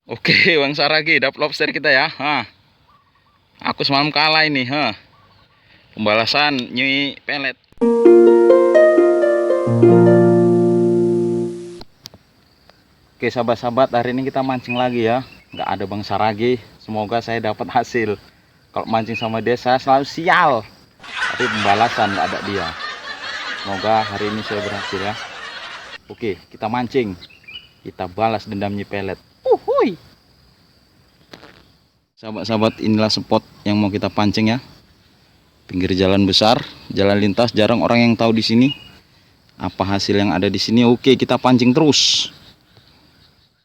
Oke, Bang Saragi, dapat lobster kita ya. Aku semalam kalah ini. Pembalasan nyui pelet. Oke, sahabat-sahabat, hari ini kita mancing lagi ya. Nggak ada Bang Saragi. Semoga saya dapat hasil. Kalau mancing sama dia saya selalu sial. Tapi pembalasan nggak ada dia. Semoga hari ini saya berhasil ya. Oke, kita mancing. Kita balas dendam nyui pelet. Uhuy. Sahabat-sahabat, inilah spot yang mau kita pancing ya. Pinggir jalan besar, jalan lintas, jarang orang yang tahu di sini. Apa hasil yang ada di sini? Oke, kita pancing terus.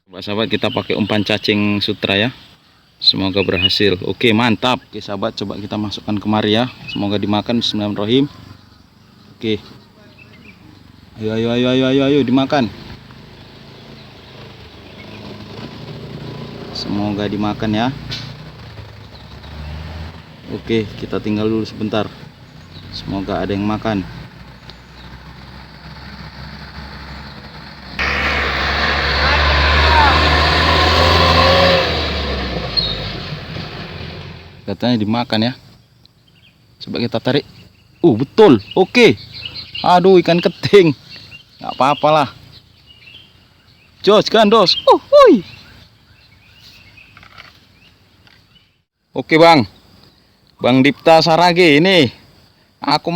Sahabat-sahabat, kita pakai umpan cacing sutra ya. Semoga berhasil. Oke, mantap. Oke, sahabat, coba kita masukkan kemari ya. Semoga dimakan. Bismillahirrahmanirrahim. Oke. Ayo dimakan. Semoga dimakan ya. Oke, kita tinggal dulu sebentar. Semoga ada yang makan. Katanya dimakan ya. Coba kita tarik. Betul. Oke. Aduh, ikan keting. Nggak apa-apalah. Jos gandos. Huy. Oke, Bang. Bang Dipta Saragi ini. Aku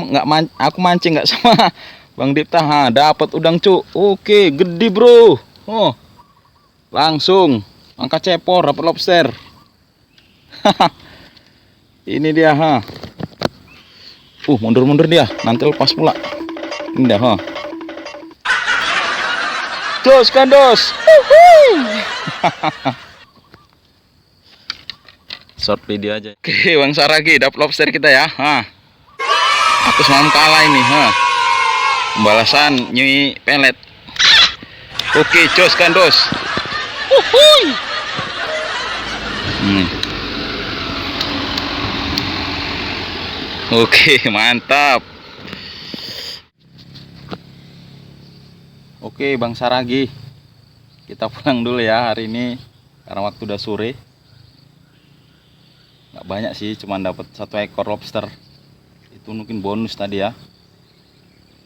mancing nggak sama Bang Dipta. Dapat udang cu. Oke, gede, Bro. Langsung angkat cepor, dapat lobster. Ini dia, mundur-mundur dia, nanti lepas pula. Ini dah, Dos kandos. Short video aja. Oke, Bang Saragi, dapat lobster kita ya. Aku semalam kalah ini, Pembalasan nyui pelet. Oke, jos kandos. Oke, mantap. Oke, Bang Saragi, kita pulang dulu ya hari ini karena waktu udah sore. Nggak banyak sih, cuman dapat 1 ekor lobster. Itu mungkin bonus tadi ya.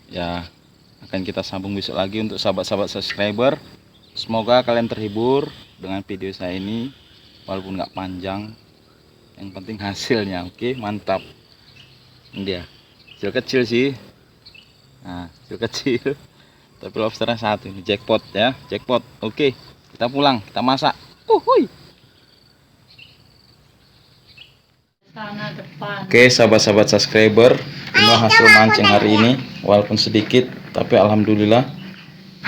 Ya, akan kita sambung besok lagi untuk sahabat-sahabat subscriber. Semoga kalian terhibur dengan video saya ini, walaupun nggak panjang. Yang penting hasilnya. Oke, mantap. Ini dia, kecil sih. Kecil. Tapi lobsternya 1 ini, jackpot ya, jackpot. Oke, kita pulang, kita masak. Oke, sahabat-sahabat subscriber, ini hasil mancing hari ini, walaupun sedikit, tapi alhamdulillah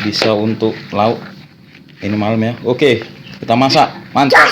bisa untuk lauk ini malam ya. Oke, kita masak, mantap.